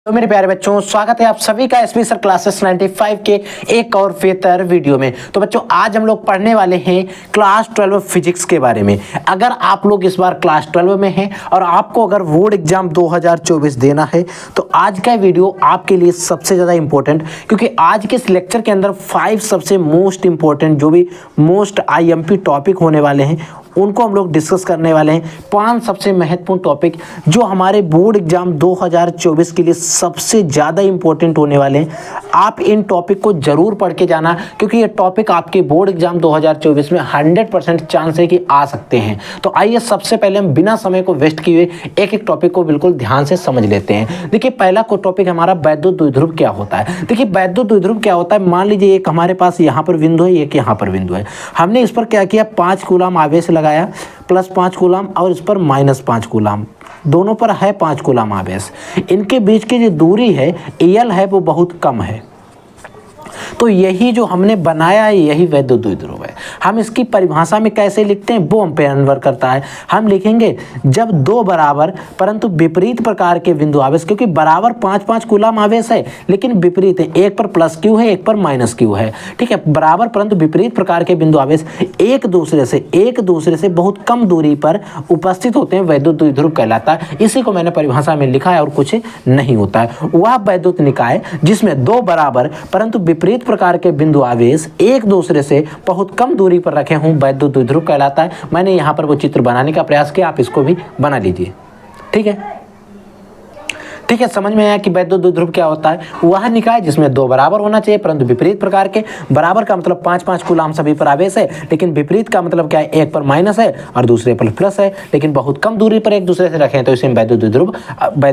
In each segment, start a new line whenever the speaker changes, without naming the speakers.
तो मेरे प्यारे बच्चों, स्वागत है आप सभी का एसपी सर क्लासेस 95 के एक और बेहतर वीडियो में। तो बच्चों, आज हम लोग पढ़ने वाले हैं क्लास 12 फिजिक्स के बारे में। अगर आप लोग इस बार क्लास 12 में हैं और आपको अगर बोर्ड एग्जाम 2024 देना है तो आज का वीडियो आपके लिए सबसे ज़्यादा इंपॉर्टेंट, क्योंकि आज के इस लेक्चर के अंदर 5 सबसे मोस्ट इंपॉर्टेंट जो भी मोस्ट आईएमपी टॉपिक होने वाले हैं उनको हम लोग डिस्कस करने वाले हैं। 5 सबसे महत्वपूर्ण टॉपिक जो हमारे बोर्ड एग्जाम 2024 के लिए सबसे ज़्यादा इंपॉर्टेंट होने वाले हैं। आप इन टॉपिक को जरूर पढ़ के जाना, क्योंकि ये टॉपिक आपके बोर्ड एग्जाम 2024 में 100% चांस है कि आ सकते हैं। तो आइए सबसे पहले हम बिना समय को वेस्ट किए हुए एक एक टॉपिक को बिल्कुल ध्यान से समझ लेते हैं। देखिए, पहला को टॉपिक हमारा वैद्युत द्विध्रुव क्या होता है। देखिए, वैद्युत द्विध्रुव क्या होता है, मान लीजिए एक हमारे पास यहाँ पर बिंदु है, एक यहाँ पर बिंदु है। हमने इस पर क्या किया, 5 कूलम आवेश लगाया, प्लस 5 कूलम और इस पर माइनस 5 कूलम, दोनों पर है 5 कूलम आवेश। इनके बीच की जो दूरी है एल है वो बहुत कम है, तो यही जो हमने बनाया है यही वैद्युत द्विध्रुव है। हम इसकी परिभाषा में कैसे लिखते हैं वो हम पे निर्भर करता है। हम लिखेंगे जब दो बराबर परंतु विपरीत प्रकार के बिंदु आवेश, क्योंकि बराबर 5-5 कूलम आवेश है लेकिन विपरीत है, एक पर प्लस क्यू है एक पर माइनस क्यू है, ठीक है। बराबर परंतु विपरीत प्रकार के बिंदु आवेश एक दूसरे से बहुत कम दूरी पर उपस्थित होते हैं, वैद्युत द्विध्रुव कहलाता है। इसी को मैंने परिभाषा में लिखा है और कुछ नहीं होता है। वह वैद्युत निकाय जिसमें दो बराबर परंतु विपरीत प्रकार के बिंदु आवेश एक दूसरे से बहुत कम दूरी पर रखे हों, वैद्युत द्विध्रुव कहलाता है। मैंने यहाँ पर वो चित्र बनाने का प्रयास किया, आप इसको भी बना लीजिए, ठीक है। ठीक है, समझ में आया कि वैद्युत द्विध्रुव क्या होता है। वह निकाय जिसमें दो बराबर होना चाहिए परंतु विपरीत प्रकार के। बराबर का मतलब 5-5 कूलम सभी पर आवेश है, लेकिन विपरीत का मतलब क्या है, एक पर माइनस है और दूसरे पर प्लस है, लेकिन बहुत कम दूरी पर एक दूसरे से रखें, तो इसे वैद्युत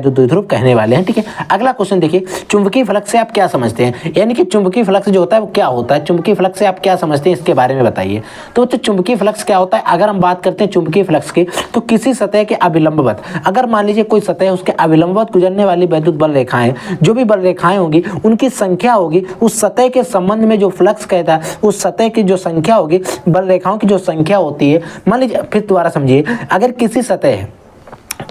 द्विध्रुव कहने वाले हैं, ठीक है। अगला क्वेश्चन देखिए, चुंबकीय फ्लक्स से आप क्या समझते हैं, यानी कि चुंबकीय फ्लक्स जो होता है वो क्या होता है, चुंबकीय फ्लक्स से आप क्या समझते हैं इसके बारे में बताइए। तो चुंबकीय फ्लक्स क्या होता है, अगर हम बात करते हैं चुंबकीय फ्लक्स की, तो किसी सतह के अभिलंबवत, अगर मान लीजिए कोई सतह है उसके अभिलंबवत गुजरने वाली वैद्युत बल रेखाएं, जो भी बल रेखाएं होगी उनकी संख्या होगी उस सतह के संबंध में जो फ्लक्स कहता है, उस सतह की जो संख्या होगी, बल रेखाओं की जो संख्या होती है। मान लीजिए, फिर दोबारा समझिए, अगर किसी सतह है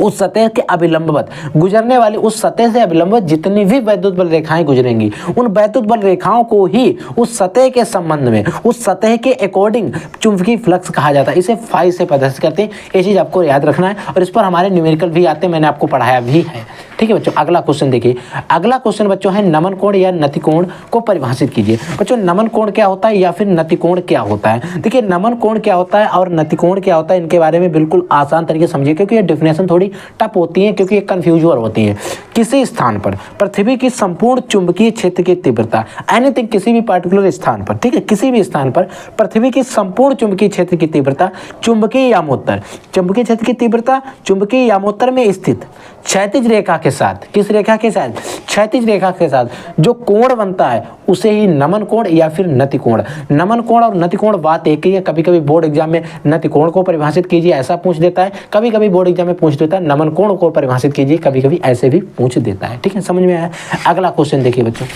उस सतह के अभिलंबवत गुजरने वाली, उस सतह से अभिलंबवत जितनी भी वैद्युत बल रेखाएं गुजरेंगी, उन वैद्युत बल रेखाओं को ही उस सतह के संबंध में, उस सतह के अकॉर्डिंग चुंबकीय फ्लक्स कहा जाता है। इसे फाई से प्रदर्शित करते हैं। ये चीज आपको याद रखना है और इस पर हमारे न्यूमेरिकल भी आते हैं, मैंने आपको पढ़ाया भी है, ठीक है बच्चों। अगला क्वेश्चन देखिए, अगला क्वेश्चन बच्चों है नमन कोण या नति कोण को परिभाषित कीजिए। बच्चों, नमन कोण क्या होता है या फिर नति कोण क्या होता है। देखिए, नमन कोण क्या होता है और नति कोण क्या होता है, इनके बारे में बिल्कुल आसान तरीके से समझिए, क्योंकि ये डेफिनेशन थोड़ी टफ होती है, क्योंकि ये कंफ्यूजर होती है। किसी स्थान पर पृथ्वी की संपूर्ण चुंबकीय क्षेत्र की तीव्रता, एनीथिंग, किसी भी पार्टिकुलर स्थान पर, ठीक है, किसी भी स्थान पर पृथ्वी की संपूर्ण चुंबकीय क्षेत्र की तीव्रता चुंबकीय यामोत्तर, चुंबकीय क्षेत्र की तीव्रता चुंबकीय यामोत्तर में स्थित क्षैतिज रेखा के साथ, किस रेखा के साथ, क्षैतिज रेखा के साथ जो कोण बनता है उसे ही नमन कोण या फिर नति कोण। नमन कोण और नति कोण बात एक ही है। कभी कभी बोर्ड एग्जाम में नति कोण को परिभाषित कीजिए ऐसा पूछ देता है, कभी कभी बोर्ड एग्जाम में पूछ देता है नमन कोण को परिभाषित कीजिए, कभी कभी ऐसे भी पूछ देता है, ठीक है, समझ में आया। अगला क्वेश्चन देखिए बच्चों,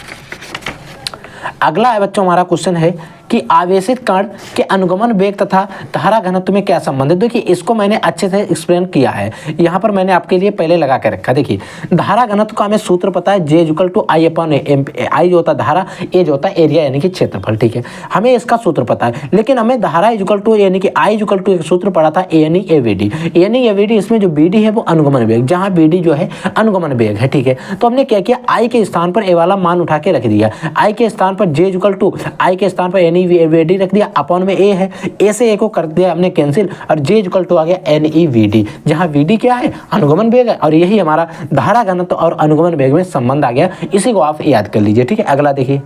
अगला है बच्चों हमारा क्वेश्चन है कि आवेशित कण के अनुगमन वेग तथा धारा घनत्व में क्या संबंध है। देखिए, इसको मैंने अच्छे से एक्सप्लेन किया है, यहाँ पर मैंने आपके लिए पहले लगा के रखा। देखिए, धारा घनत्व का हमें सूत्र पता है, J=I/A। आई जो होता है धारा, ए जो होता है एरिया यानी कि क्षेत्रफल, ठीक है, हमें इसका सूत्र पता है। लेकिन हमें धारा यानी कि I एक सूत्र पड़ा था ANI/AVD। इसमें जो BD है वो अनुगमन वेग, जहाँ BD जो है अनुगमन वेग है, ठीक है। तो हमने क्या किया, I के स्थान पर ए वाला मान उठा के रख दिया, I के स्थान पर J=I के स्थान पर NEVD रख दिया, अपॉन में ए है, ए से ए को कर दिया हमने कैंसिल और J आ गया NEVD, जहां VD क्या है, अनुगमन वेग है, और यही हमारा धारा घनत्व और अनुगमन वेग में संबंध आ गया। इसी को आप याद कर लीजिए, ठीक है। अगला देखिए,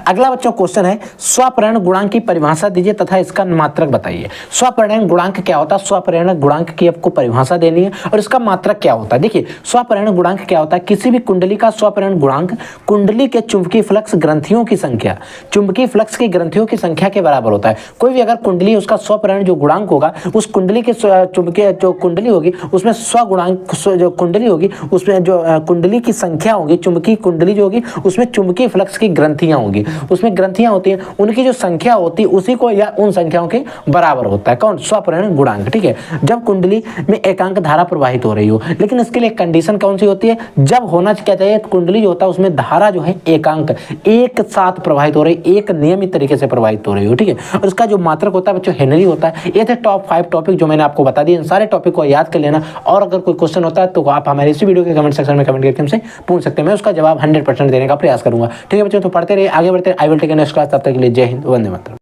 अगला बच्चों क्वेश्चन है स्वपरिण गुणांक की परिभाषा दीजिए तथा इसका मात्रक बताइए। स्वपरिण गुणांक क्या होता है, स्वपरिण गुणांक की आपको परिभाषा देनी है और इसका मात्रक क्या होता है। देखिए, स्वपरिण गुणांक क्या होता है, किसी भी कुंडली का स्वपरिण गुणांक कुंडली के चुंबकीय फ्लक्स ग्रंथियों की संख्या, चुंबकीय फ्लक्स की ग्रंथियों की संख्या के बराबर होता है। कोई भी अगर कुंडली, उसका स्वपरिण जो गुणांक होगा, उस कुंडली के चुंबकीय जो कुंडली होगी उसमें स्वगुणांक जो कुंडली होगी उसमें जो कुंडली की संख्या होगी, चुंबकीय कुंडली जो होगी उसमें चुंबकीय फ्लक्स की ग्रंथियां होंगी, उसमें ग्रंथियां होती हैं, उनकी जो संख्या होती है उसी को या उन संख्याओं के बराबर होता है। कौन? स्वपरिणन गुणांक। ठीक है, जब कुंडली में एकांक धारा प्रवाहित हो रही हो, लेकिन इसके लिए कंडीशन कौन सी होती है? जब होना क्या चाहिए, कुंडली जो होता है उसमें धारा जो है एकांक एक साथ प्रवाहित हो रही, एक नियमित तरीके से प्रवाहित हो रही हो। ठीक है, और उसका जो मात्रक होता है बच्चों हेनरी होता है। ये थे टॉप 5 टॉपिक जो मैंने आपको बता दिए। इन सारे टॉपिक को याद कर लेना, और अगर कोई क्वेश्चन होता है तो आप हमारे इसी वीडियो के कमेंट सेक्शन में कमेंट करके हमसे पूछ सकते हैं, मैं उसका जवाब 100% देने का प्रयास करूंगा। ठीक है बच्चों, तो पढ़ते रहिए, आगे बढ़ते रहिए। I will take next class, तब तक के लिए जय हिंद, वंदे मातरम।